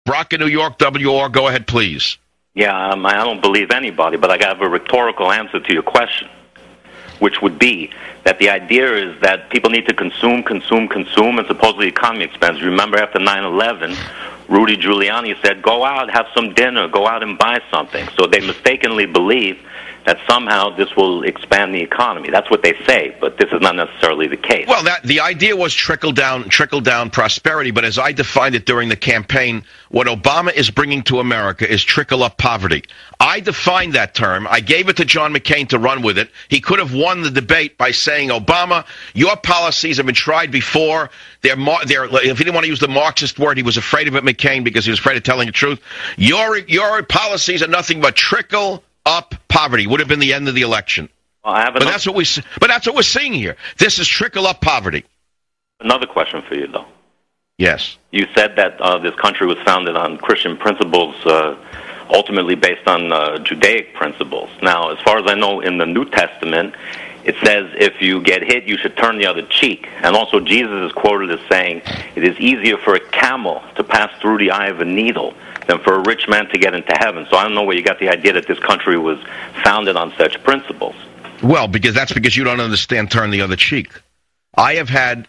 Brock in New York, WR, go ahead, please. Yeah, I don't believe anybody, but I have a rhetorical answer to your question, which would be that the idea is that people need to consume, and supposedly the economy expands. Remember, after 9/11, Rudy Giuliani said, go out, have some dinner, go out and buy something. So they mistakenly believe that somehow this will expand the economy. That's what they say, but this is not necessarily the case. Well, the idea was trickle down prosperity, but as I defined it during the campaign, what Obama is bringing to America is trickle-up poverty. I defined that term. I gave it to John McCain to run with it. He could have won the debate by saying, Obama, your policies have been tried before. If he didn't want to use the Marxist word, he was afraid of it, McCain, because he was afraid of telling the truth. Your policies are nothing but trickle-up poverty. Would have been the end of the election. Well, but that's what we're seeing here. This is trickle-up poverty. Another question for you, though. Yes. You said that this country was founded on Christian principles, ultimately based on Judaic principles. Now, as far as I know, in the New Testament, it says if you get hit, you should turn the other cheek. And also Jesus is quoted as saying, it is easier for a camel to pass through the eye of a needle than for a rich man to get into heaven. So I don't know where you got the idea that this country was founded on such principles. Well, because you don't understand turn the other cheek. I have had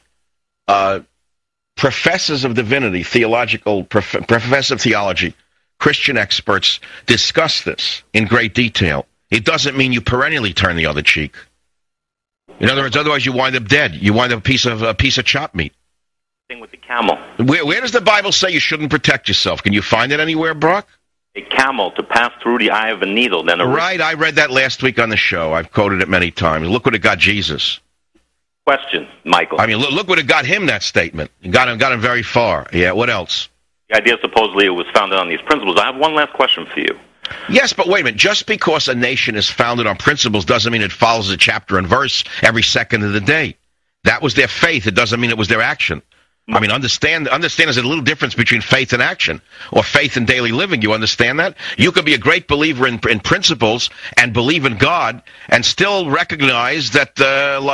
professors of divinity, professors of theology, Christian experts discuss this in great detail. It doesn't mean you perennially turn the other cheek. In other words, otherwise you wind up dead. You wind up a piece of chopped meat. Thing with the camel. Where does the Bible say you shouldn't protect yourself? Can you find it anywhere, Brock? A camel to pass through the eye of a needle. Then right, I read that last week on the show. I've quoted it many times. Look what it got Jesus. Question, Michael. I mean, look what it got him, that statement. It got him very far. Yeah, what else? The idea supposedly it was founded on these principles. I have one last question for you. Yes, but wait a minute. Just because a nation is founded on principles doesn't mean it follows a chapter and verse every second of the day. That was their faith. It doesn't mean it was their action. I mean, understand there's a little difference between faith and action, or faith and daily living. You understand that? You could be a great believer in principles and believe in God and still recognize that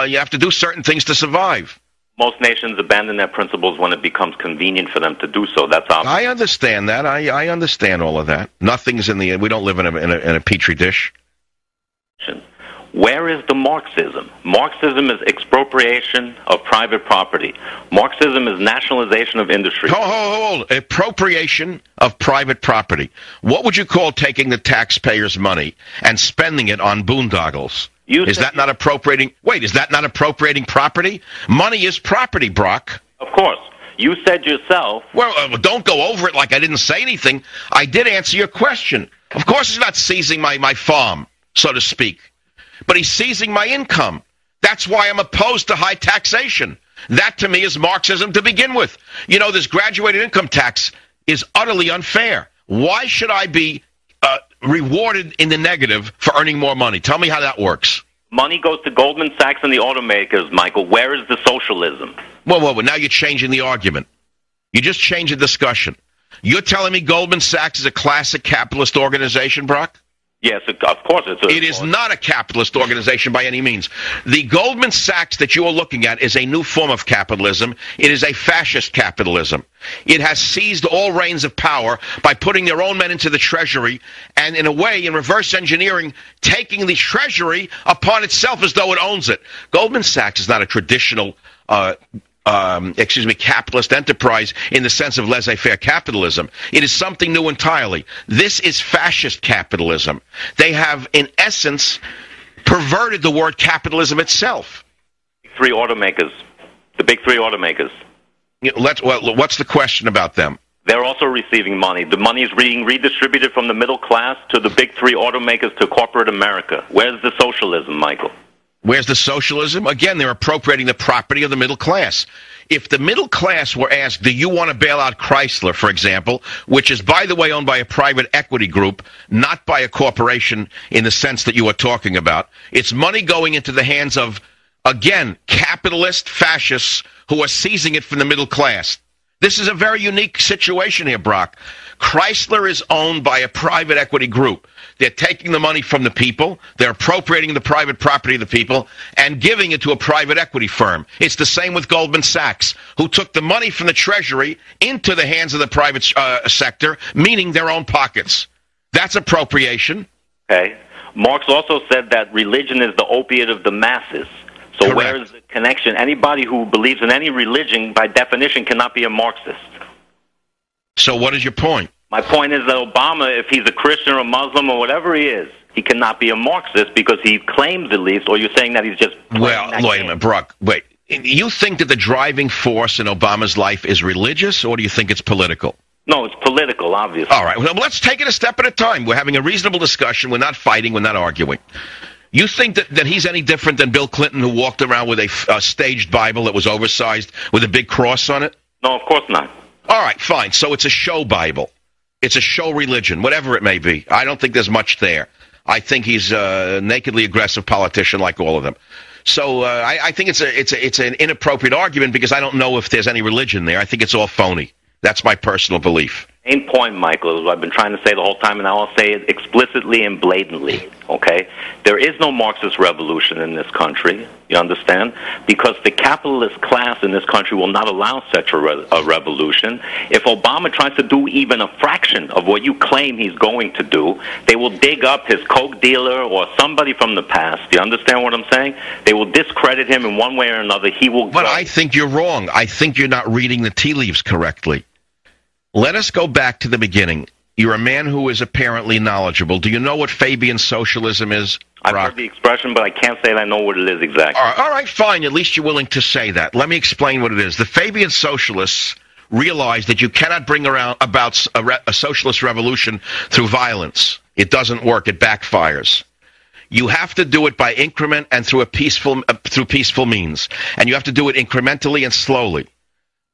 you have to do certain things to survive. Most nations abandon their principles when it becomes convenient for them to do so. That's obvious. I understand that. I understand all of that. Nothing's we don't live in a petri dish. Where is the Marxism? Marxism is expropriation of private property. Marxism is nationalization of industry. Hold. Appropriation of private property. What would you call taking the taxpayers' money and spending it on boondoggles? Is that not appropriating property? Money is property, Brock. Of course. You said yourself... Well, don't go over it like I didn't say anything. I did answer your question. Of course he's not seizing my farm, so to speak. But he's seizing my income. That's why I'm opposed to high taxation. That, to me, is Marxism to begin with. You know, this graduated income tax is utterly unfair. Why should I be rewarded in the negative for earning more money? Tell me how that works. Money goes to Goldman Sachs and the automakers, Michael. Where is the socialism? Whoa, now you're changing the argument. You just changed the discussion. You're telling me Goldman Sachs is a classic capitalist organization, Brock? Yes, of course. It is not a capitalist organization by any means. The Goldman Sachs that you are looking at is a new form of capitalism. It is a fascist capitalism. It has seized all reins of power by putting their own men into the treasury and, in a way, in reverse engineering, taking the treasury upon itself as though it owns it. Goldman Sachs is not a traditional capitalist enterprise in the sense of laissez-faire capitalism. It is something new entirely. This is fascist capitalism. They have, in essence, perverted the word capitalism itself. The big three automakers. What's the question about them? They're also receiving money. The money is being redistributed from the middle class to the big three automakers to corporate America. Where's the socialism, Michael? Where's the socialism? Again, they're appropriating the property of the middle class. If the middle class were asked, do you want to bail out Chrysler, for example, which is, by the way, owned by a private equity group, not by a corporation in the sense that you are talking about, it's money going into the hands of, again, capitalist fascists who are seizing it from the middle class. This is a very unique situation here, Brock. Chrysler is owned by a private equity group. They're taking the money from the people, they're appropriating the private property of the people, and giving it to a private equity firm. It's the same with Goldman Sachs, who took the money from the Treasury into the hands of the private sector, meaning their own pockets. That's appropriation. Okay. Marx also said that religion is the opiate of the masses. So Correct. where is the connection? Anybody who believes in any religion, by definition, cannot be a Marxist. So what is your point? My point is that Obama, if he's a Christian or a Muslim or whatever he is, he cannot be a Marxist because he claims at least, or you're saying that he's just... Well, wait a minute, Brock, wait. You think that the driving force in Obama's life is religious, or do you think it's political? No, it's political, obviously. All right, well, let's take it a step at a time. We're having a reasonable discussion. We're not fighting. We're not arguing. You think that he's any different than Bill Clinton, who walked around with a staged Bible that was oversized with a big cross on it? No, of course not. All right, fine. So it's a show Bible. It's a show religion, whatever it may be. I don't think there's much there. I think he's a nakedly aggressive politician like all of them. So I think it's an inappropriate argument because I don't know if there's any religion there. I think it's all phony. That's my personal belief. Main point, Michael, is what I've been trying to say the whole time, and I'll say it explicitly and blatantly, okay? There is no Marxist revolution in this country, you understand? Because the capitalist class in this country will not allow such a revolution. If Obama tries to do even a fraction of what you claim he's going to do, they will dig up his coke dealer or somebody from the past. Do you understand what I'm saying? They will discredit him in one way or another. He will But I think you're wrong. I think you're not reading the tea leaves correctly. Let us go back to the beginning. You're a man who is apparently knowledgeable. Do you know what Fabian socialism is, Brock? I've heard the expression, but I can't say that I know what it is exactly. All right, fine. At least you're willing to say that. Let me explain what it is. The Fabian socialists realize that you cannot bring about a socialist revolution through violence. It doesn't work. It backfires. You have to do it by increment and through peaceful means. And you have to do it incrementally and slowly.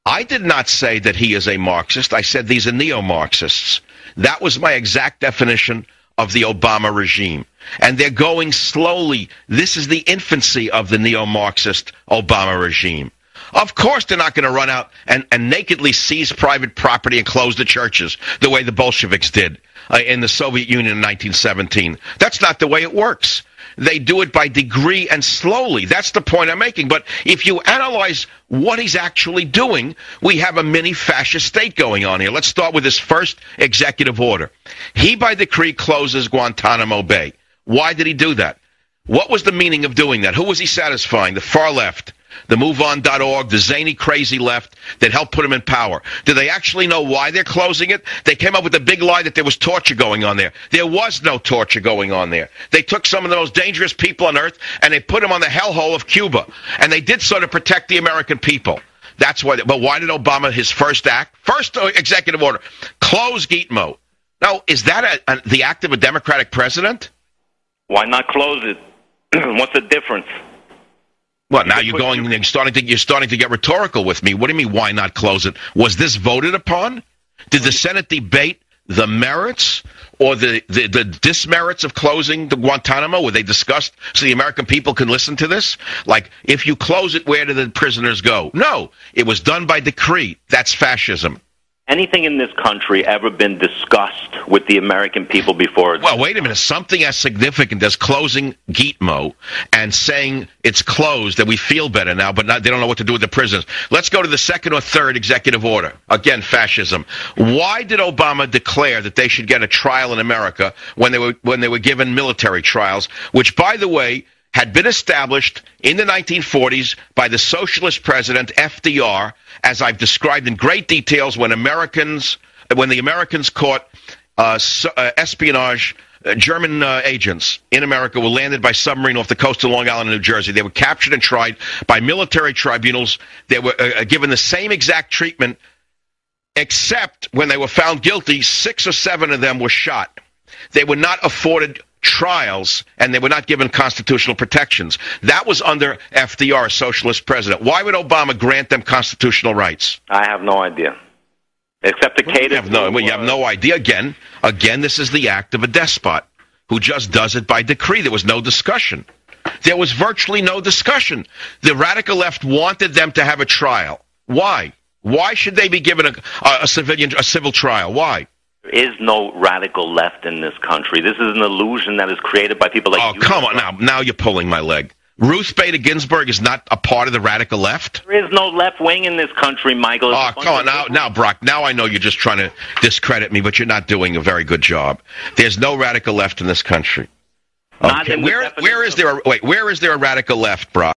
I did not say that he is a Marxist. I said these are neo-Marxists. That was my exact definition of the Obama regime. And they're going slowly. This is the infancy of the neo-Marxist Obama regime. Of course they're not going to run out and nakedly seize private property and close the churches the way the Bolsheviks did in the Soviet Union in 1917. That's not the way it works. They do it by degree and slowly. That's the point I'm making. But if you analyze what he's actually doing, we have a mini-fascist state going on here. Let's start with his first executive order. He, by decree, closes Guantanamo Bay. Why did he do that? What was the meaning of doing that? Who was he satisfying? The far left, the MoveOn.org, the zany, crazy left that helped put him in power. Do they actually know why they're closing it? They came up with the big lie that there was torture going on there. There was no torture going on there. They took some of the most dangerous people on earth and they put them on the hellhole of Cuba. And they did so to protect the American people. That's why. But why did Obama, his first executive order, close Gitmo? Now, is that the act of a Democratic president? Why not close it? What's the difference? Well, now you're starting to get rhetorical with me. What do you mean, why not close it? Was this voted upon? Did the Senate debate the merits or the dismerits of closing the Guantanamo? Were they discussed so the American people can listen to this? Like, if you close it, where do the prisoners go? No, it was done by decree. That's fascism. Anything in this country ever been discussed with the American people before? Well, wait a minute. Something as significant as closing Gitmo and saying it's closed, that we feel better now, but they don't know what to do with the prisoners. Let's go to the second or third executive order. Again, fascism. Why did Obama declare that they should get a trial in America when they were given military trials, which, by the way, had been established in the 1940s by the socialist president FDR, as I've described in great details, when the Americans caught espionage, German agents in America were landed by submarine off the coast of Long Island, New Jersey. They were captured and tried by military tribunals. They were given the same exact treatment, except when they were found guilty, 6 or 7 of them were shot. They were not afforded trials, and they were not given constitutional protections. That was under FDR, a socialist president. Why would Obama grant them constitutional rights? I have no idea. Except to cater you have no idea. Again, this is the act of a despot who just does it by decree. There was no discussion. There was virtually no discussion. The radical left wanted them to have a trial. Why? Why should they be given a civil trial? Why? There is no radical left in this country. This is an illusion that is created by people like you. Oh, come on. Now you're pulling my leg. Ruth Bader Ginsburg is not a part of the radical left? There is no left wing in this country, Michael. Oh, come on. Now, Brock, now I know you're just trying to discredit me, but you're not doing a very good job. There's no radical left in this country. Okay. Where is there a radical left, Brock?